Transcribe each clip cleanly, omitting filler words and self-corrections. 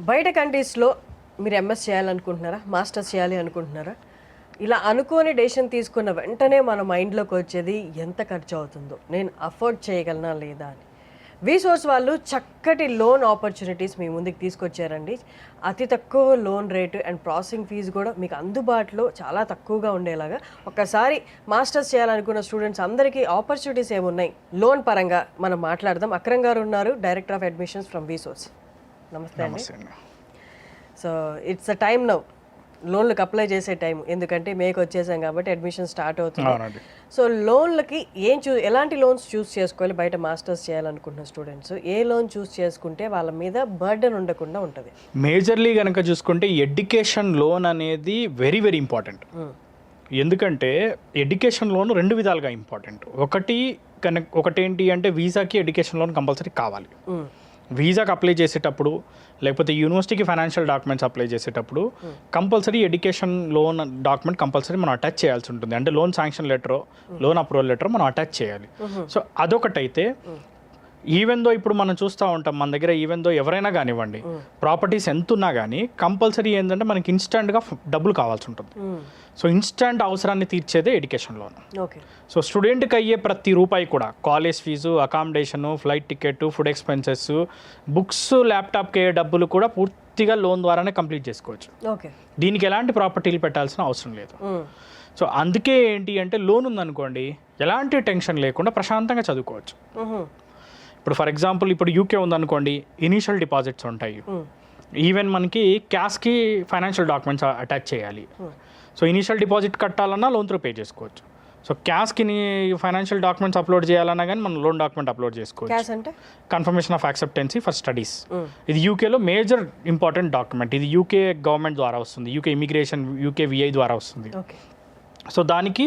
బయట కంట్రీస్లో మీరు ఎంఎస్ చేయాలనుకుంటున్నారా, మాస్టర్స్ చేయాలి అనుకుంటున్నారా? ఇలా అనుకోని డెసిషన్ తీసుకున్న వెంటనే మన మైండ్లోకి వచ్చేది ఎంత ఖర్చు అవుతుందో, నేను అఫోర్డ్ చేయగలనా లేదా అని. వీసోర్స్ వాళ్ళు చక్కటి లోన్ ఆపర్చునిటీస్ మీ ముందుకు తీసుకొచ్చారండి. అతి తక్కువ loan rate and processing fee కూడా మీకు అందుబాటులో చాలా తక్కువగా ఉండేలాగా. ఒక్కసారి మాస్టర్స్ చేయాలనుకున్న స్టూడెంట్స్ అందరికీ ఆపర్చునిటీస్ ఏమున్నాయి లోన్ పరంగా మనం మాట్లాడదాం. అక్రమ్ గారు ఉన్నారు, డైరెక్టర్ ఆఫ్ అడ్మిషన్స్ ఫ్రమ్ వీసోర్స్. నమస్తే అండి. So it's a time now, లోన్లకు అప్లై చేసే టైం, ఎందుకంటే మేకు వచ్చేసాం కాబట్టి అడ్మిషన్ స్టార్ట్ అవుతుంది. సో లోన్లకి ఎలాంటి లోన్స్ చూస్ చేసుకోవాలి? బయట మాస్టర్స్ చేయాలనుకుంటున్న స్టూడెంట్స్ ఏ లోన్ చూస్ చేసుకుంటే వాళ్ళ మీద బర్డెన్ ఉండకుండా ఉంటుంది? మేజర్లీ కనుక చూసుకుంటే ఎడ్యుకేషన్ లోన్ అనేది వెరీ వెరీ ఇంపార్టెంట్. ఎందుకంటే ఎడ్యుకేషన్ లోన్ రెండు విధాలుగా ఇంపార్టెంట్. ఒకటేంటి అంటే వీసాకి ఎడ్యుకేషన్ లోన్ కంపల్సరీ కావాలి. వీసాకి అప్లై చేసేటప్పుడు లేకపోతే యూనివర్సిటీకి ఫైనాన్షియల్ డాక్యుమెంట్స్ అప్లై చేసేటప్పుడు compulsory education loan document compulsory మనం అటాచ్ చేయాల్సి ఉంటుంది. అంటే లోన్ శాంక్షన్ లెటరో లోన్ అప్రూవల్ లెటరో మనం అటాచ్ చేయాలి. సో అదొకటైతే ఈవెన్ దో ఇప్పుడు మనం చూస్తూ ఉంటాం మన దగ్గర, ఈవెన్ దో ఎవరైనా కానివ్వండి ప్రాపర్టీస్ ఎంత ఉన్నా కానీ కంపల్సరీ ఏంటంటే మనకి ఇన్స్టెంట్గా డబ్బులు కావాల్సి ఉంటుంది. సో ఇన్స్టెంట్ అవసరాన్ని తీర్చేదే ఎడ్యుకేషన్ లోన్. సో స్టూడెంట్కి అయ్యే ప్రతి రూపాయి కూడా college fees, accommodation, flight ticket, food expenses, books, ల్యాప్టాప్కి అయ్యే డబ్బులు కూడా పూర్తిగా లోన్ ద్వారానే కంప్లీట్ చేసుకోవచ్చు. దీనికి ఎలాంటి ప్రాపర్టీలు పెట్టాల్సిన అవసరం లేదు. సో అందుకే ఏంటి అంటే లోన్ ఉందనుకోండి ఎలాంటి టెన్షన్ లేకుండా ప్రశాంతంగా చదువుకోవచ్చు. ఇప్పుడు ఫర్ ఎగ్జాంపుల్ ఇప్పుడు యూకే ఉందనుకోండి, ఇనీషియల్ డిపాజిట్స్ ఉంటాయి. ఈవెన్ మనకి క్యాష్కి ఫైనాన్షియల్ డాక్యుమెంట్స్ అటాచ్ చేయాలి. సో ఇనీషియల్ డిపాజిట్ కట్టాలన్నా లోన్ త్రూ పే చేసుకోవచ్చు. సో క్యాష్కి ఫైనాన్షియల్ డాక్యుమెంట్స్ అప్లోడ్ చేయాలన్నా కానీ మనం లోన్ డాక్యుమెంట్ అప్లోడ్ చేసుకోవచ్చు. Confirmation of acceptancy for studies, ఇది యూకేలో మేజర్ ఇంపార్టెంట్ డాక్యుమెంట్. ఇది యూకే గవర్నమెంట్ ద్వారా వస్తుంది, యూకే ఇమిగ్రేషన్, యూకే విఐ ద్వారా వస్తుంది. సో దానికి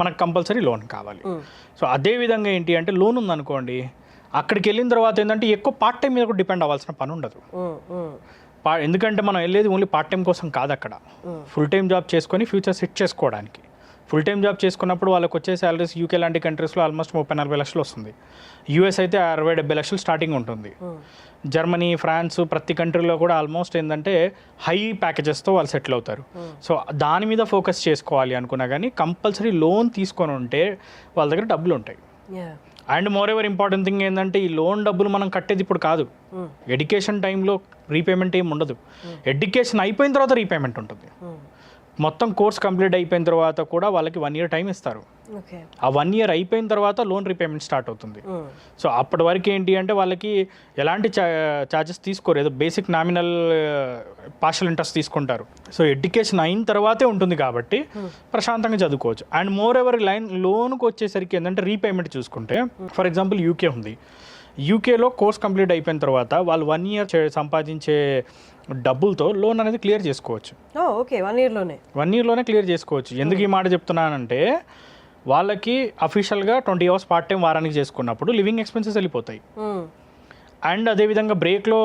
మనకు కంపల్సరీ లోన్ కావాలి. సో అదేవిధంగా ఏంటి అంటే లోన్ ఉందనుకోండి, అక్కడికి వెళ్ళిన తర్వాత ఏంటంటే ఎక్కువ పార్ట్ టైం మీద కూడా డిపెండ్ అవ్వాల్సిన పని ఉండదు. ఎందుకంటే మనం వెళ్ళేది ఓన్లీ పార్ట్ టైం కోసం కాదు, అక్కడ ఫుల్ టైం జాబ్ చేసుకొని ఫ్యూచర్ సెట్ చేసుకోవడానికి. ఫుల్ టైం జాబ్ చేసుకున్నప్పుడు వాళ్ళకి వచ్చే శాలరీస్ యూకే లాంటి కంట్రీస్లో ఆల్మోస్ట్ 30-40 లక్షలు వస్తుంది. యూఎస్ అయితే 60-70 లక్షలు స్టార్టింగ్ ఉంటుంది. జర్మనీ, ఫ్రాన్స్, ప్రతి కంట్రీలో కూడా ఆల్మోస్ట్ ఏంటంటే హై ప్యాకేజెస్తో వాళ్ళు సెటిల్ అవుతారు. సో దాని మీద ఫోకస్ చేసుకోవాలి అనుకున్నా కానీ కంపల్సరీ లోన్ తీసుకొని ఉంటే వాళ్ళ దగ్గర డబ్బులు ఉంటాయి. And more ever important thing ఏంటంటే ఈ లోన్ డబ్బులు మనం కట్టేది ఇప్పుడు కాదు, ఎడ్యుకేషన్ టైంలో రీపేమెంట్ ఏమి ఉండదు. ఎడ్యుకేషన్ అయిపోయిన తర్వాత రీపేమెంట్ ఉంటుంది. మొత్తం కోర్స్ కంప్లీట్ అయిపోయిన తర్వాత కూడా వాళ్ళకి 1 year టైం ఇస్తారు. ఆ 1 year అయిపోయిన తర్వాత లోన్ రీపేమెంట్ స్టార్ట్ అవుతుంది. సో అప్పటి వరకు ఏంటి అంటే వాళ్ళకి ఎలాంటి ఛార్జెస్ తీసుకోరు, ఏదో బేసిక్ నామినల్ పార్షల్ ఇంట్రెస్ట్ తీసుకుంటారు. సో ఎడ్యుకేషన్ అయిన తర్వాతే ఉంటుంది కాబట్టి ప్రశాంతంగా చదువుకోవచ్చు. అండ్ మోర్ ఎవర్ లోన్కి వచ్చేసరికి ఏంటంటే రీపేమెంట్ చూసుకుంటే ఫర్ ఎగ్జాంపుల్ యూకే ఉంది. యూకేలో కోర్స్ కంప్లీట్ అయిపోయిన తర్వాత వాళ్ళు 1 year సంపాదించే డబ్బులతో లోన్ అనేది క్లియర్ చేసుకోవచ్చు. 1 yearలోనే క్లియర్ చేసుకోవచ్చు. ఎందుకు ఈ మాట చెప్తున్నానంటే వాళ్ళకి అఫీషియల్గా 20 hours పార్ట్ టైం వారానికి చేసుకున్నప్పుడు లివింగ్ ఎక్స్పెన్సెస్ వెళ్ళిపోతాయి. అండ్ అదేవిధంగా బ్రేక్లో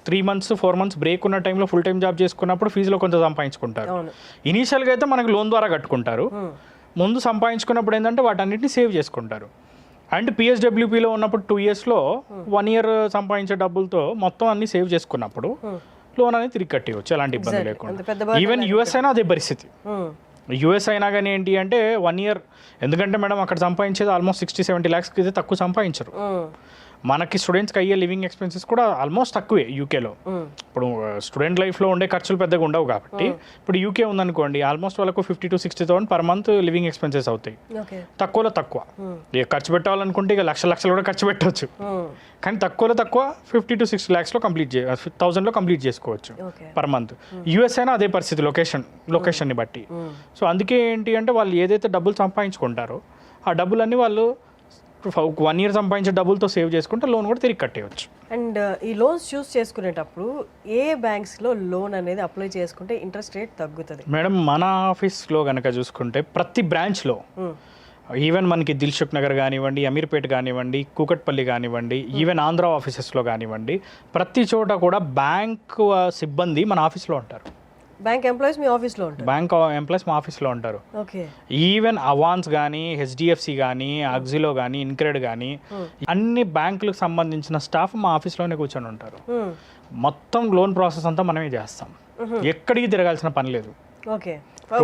3 months 4 months బ్రేక్ ఉన్న టైంలో ఫుల్ టైం జాబ్ చేసుకున్నప్పుడు ఫీజులో కొంచెం సంపాదించుకుంటారు. ఇనీషియల్గా అయితే మనకి లోన్ ద్వారా కట్టుకుంటారు. ముందు సంపాదించుకున్నప్పుడు ఏంటంటే వాటన్నిటిని సేవ్ చేసుకుంటారు. అండ్ పిఎస్డబ్ల్యూపీలో ఉన్నప్పుడు 2 yearsలో 1 year సంపాదించే డబ్బులతో మొత్తం అన్ని సేవ్ చేసుకున్నప్పుడు లోన్ అనేది తిరిగి కట్టేయచ్చు, ఎలాంటి ఇబ్బంది లేకుండా. ఈవెన్ యూఎస్ అయినా అదే పరిస్థితి. యూఎస్ అయినా కానీ ఏంటి అంటే 1 year, ఎందుకంటే మేడం అక్కడ సంపాదించేది ఆల్మోస్ట్ 60-70 lakhs అయితే తక్కువ సంపాదించరు. మనకి స్టూడెంట్స్కి అయ్యే లివింగ్ ఎక్స్పెన్సెస్ కూడా ఆల్మోస్ట్ తక్కువే యూకేలో. ఇప్పుడు స్టూడెంట్ లైఫ్లో ఉండే ఖర్చులు పెద్దగా ఉండవు కాబట్టి ఇప్పుడు యూకే ఉందనుకోండి ఆల్మోస్ట్ వాళ్ళకు 50,000-60,000 per month లివింగ్ ఎక్స్పెన్సెస్ అవుతాయి. తక్కువలో తక్కువ ఇక ఖర్చు పెట్టాలనుకుంటే ఇక లక్షలు కూడా ఖర్చు పెట్టవచ్చు. కానీ తక్కువలో తక్కువ 50-60 lakhsలో కంప్లీట్ 1,000లో కంప్లీట్ చేసుకోవచ్చు పర్ మంత్. యూఎస్ అయినా అదే పరిస్థితి లొకేషన్ని బట్టి. సో అందుకే ఏంటి అంటే వాళ్ళు ఏదైతే డబ్బులు సంపాదించుకుంటారో ఆ డబ్బులన్నీ వాళ్ళు 1 year సంపాదించే డబ్బులతో సేవ్ చేసుకుంటే లోన్ కూడా తిరిగి కట్టేయచ్చు. అండ్ ఈ లోన్స్ చూస్ చేసుకునేటప్పుడు ఏ బ్యాంక్స్లో లోన్ అనేది అప్లై చేసుకుంటే ఇంట్రెస్ట్ రేట్ తగ్గుతుంది? మేడం మన ఆఫీస్లో కనుక చూసుకుంటే ప్రతి బ్రాంచ్లో ఈవెన్ మనకి దిల్సుఖ్ నగర్ కానివ్వండి, అమీర్పేట కానివ్వండి, కూకట్పల్లి కానివ్వండి, ఈవెన్ ఆంధ్ర ఆఫీసెస్లో కానివ్వండి, ప్రతి చోట కూడా బ్యాంక్ సిబ్బంది మన ఆఫీస్లో ఉంటారు. బ్యాంక్ ఎంప్లాయీస్ మీ ఆఫీస్లో ఉంటారు? బ్యాంక్ ఎంప్లాయీస్ మా ఆఫీస్లో ఉంటారు. ఓకే. ఈవెన్ అవాన్స్ కానీ, హెచ్డిఎఫ్సి కానీ, అగ్జిలో కానీ, ఇన్క్రెడ్ కానీ అన్ని బ్యాంకులకు సంబంధించిన స్టాఫ్ మా ఆఫీస్లోనే కూర్చొని ఉంటారు. మొత్తం లోన్ ప్రాసెస్ అంతా మనమే చేస్తాం, ఎక్కడికి తిరగాల్సిన పని లేదు. ఓకే.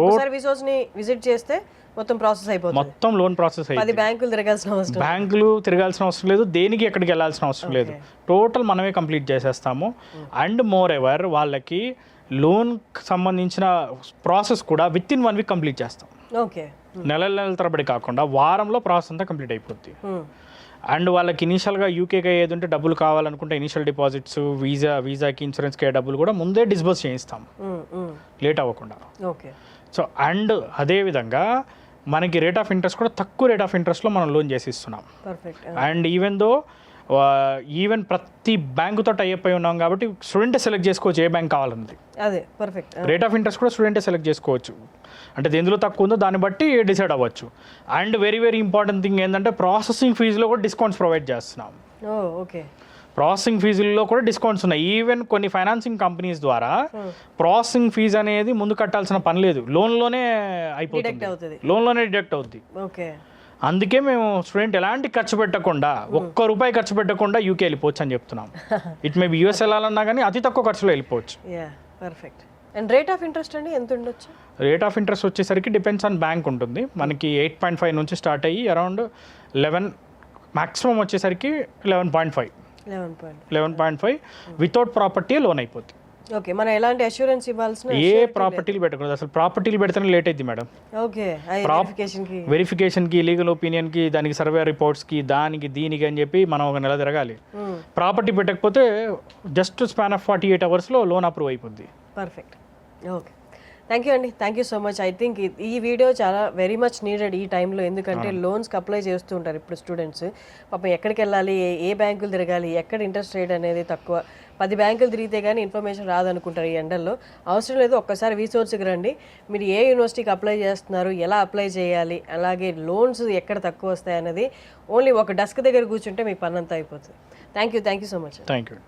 ఒకసారి విసోర్స్ని విజిట్ చేస్తే మొత్తం ప్రాసెస్ అయిపోతుంది. మొత్తం లోన్ ప్రాసెస్ 10 బ్యాంకులు తిరగాల్సిన అవసరం, బ్యాంకులు తిరగాల్సిన అవసరం లేదు, దేనికి ఎక్కడికి వెళ్ళాల్సిన అవసరం లేదు. టోటల్ మనమే కంప్లీట్ చేసేస్తాము. అండ్ మోర్ ఎవర్ వాళ్ళకి లోన్ సంబంధించిన ప్రాసెస్ కూడా విత్ ఇన్ 1 వీక్ కంప్లీట్ చేస్తాం. ఓకే. నెలల తరబడి కాకుండా వారంలో ప్రాసెస్ అంతా కంప్లీట్ అయిపోద్ది. అండ్ వాళ్ళకి ఇనీషియల్గా యూకేకి ఏది ఉంటే డబ్బులు కావాలనుకుంటే ఇనీషియల్ డిపాజిట్స్, వీసాకి, ఇన్సూరెన్స్కి డబ్బులు కూడా ముందే డిస్బర్స్ చేయిస్తాం లేట్ అవ్వకుండా. ఓకే. సో అండ్ అదేవిధంగా మనకి రేట్ ఆఫ్ ఇంట్రెస్ట్ కూడా తక్కువ రేట్ ఆఫ్ ఇంట్రెస్ట్లో మనం లోన్ చేసి ఇస్తున్నాం. అండ్ ఈవెన్ ప్రతి బ్యాంకుతో టైఅప్ అయి ఉన్నాం కాబట్టి స్టూడెంటే సెలెక్ట్ చేసుకోవచ్చు ఏ బ్యాంక్ కావాలన్నది. అదే పర్ఫెక్ట్. రేట్ ఆఫ్ ఇంట్రెస్ట్ కూడా స్టూడెంటే సెలెక్ట్ చేసుకోవచ్చు, అంటే ఎందులో తక్కువ ఉందో దాన్ని బట్టి డిసైడ్ అవ్వచ్చు. And very very important thing ఏంటంటే ప్రాసెసింగ్ ఫీజులో కూడా డిస్కౌంట్స్ ప్రొవైడ్ చేస్తున్నాం. ఓకే. ప్రాసెసింగ్ ఫీజుల్లో కూడా డిస్కౌంట్స్ ఉన్నాయి. ఈవెన్ కొన్ని ఫైనాన్సింగ్ కంపెనీస్ ద్వారా ప్రాసెసింగ్ ఫీజు అనేది ముందు కట్టాల్సిన పని లేదు, లోన్లోనే అయిపోతుంది, లోన్లోనే డిడక్ట్ అవుద్ది. ఓకే. అందుకే మేము స్టూడెంట్ ఎలాంటి ఖర్చు పెట్టకుండా, ఒక్క రూపాయి ఖర్చు పెట్టకుండా యూకే వెళ్ళిపోవచ్చు అని చెప్తున్నాం. ఇట్ మే బి యూఎస్ వెళ్ళాలన్నా కానీ అతి తక్కువ ఖర్చులో వెళ్ళిపోవచ్చు. Perfect. And rate of interest అండి ఎంత ఉండొచ్చు? రేట్ ఆఫ్ ఇంట్రెస్ట్ వచ్చేసరికి డిపెండ్స్ ఆన్ బ్యాంక్ ఉంటుంది. మనకి 8.5 నుంచి స్టార్ట్ అయ్యి అరౌండ్ 11, మ్యాక్సిమం వచ్చేసరికి 11.5 వితౌట్ ప్రాపర్టీ లోన్ అయిపోద్ది. ఓకే. మనం ఎలాంటి అష్యూరెన్స్ ఇవ్వాల్సిన ఏ ప్రాపర్టీలు పెట్టకూడదు, అసలు ప్రాపర్టీలు పెడితేనే లేట్ అయింది మేడం. ఓకే. వెరిఫికేషన్కి, లీగల్ ఒపీనియన్కి, దానికి సర్వే రిపోర్ట్స్కి, దానికి దీనికి అని చెప్పి మనం ఒక నెల తిరగాలి. ప్రాపర్టీ పెట్టకపోతే జస్ట్ స్పాన్ ఆఫ్ 48 అవర్స్లో లోన్ అప్రూవ్ అయిపోద్ది. పర్ఫెక్ట్. ఓకే. థ్యాంక్ యూ అండి, thank you so much. I think ఈ వీడియో చాలా వెరీ మచ్ నీడెడ్ ఈ టైంలో, ఎందుకంటే లోన్స్కి అప్లై చేస్తూ ఉంటారు ఇప్పుడు స్టూడెంట్స్. పాపం ఎక్కడికి వెళ్ళాలి, ఏ బ్యాంకులు తిరగాలి, ఎక్కడ ఇంట్రెస్ట్ రేట్ అనేది తక్కువ, 10 బ్యాంకులు తిరిగితే కానీ ఇన్ఫర్మేషన్ రాదనుకుంటారు ఈ ఎండల్లో. అవసరం లేదు, ఒక్కసారి రీసోర్స్కి రండి. మీరు ఏ యూనివర్సిటీకి అప్లై చేస్తున్నారు, ఎలా అప్లై చేయాలి, అలాగే లోన్స్ ఎక్కడ తక్కువ వస్తాయి అనేది ఓన్లీ ఒక డెస్క్ దగ్గర కూర్చుంటే మీకు పని అంతా అయిపోతుంది. Thank you so much. Thank you.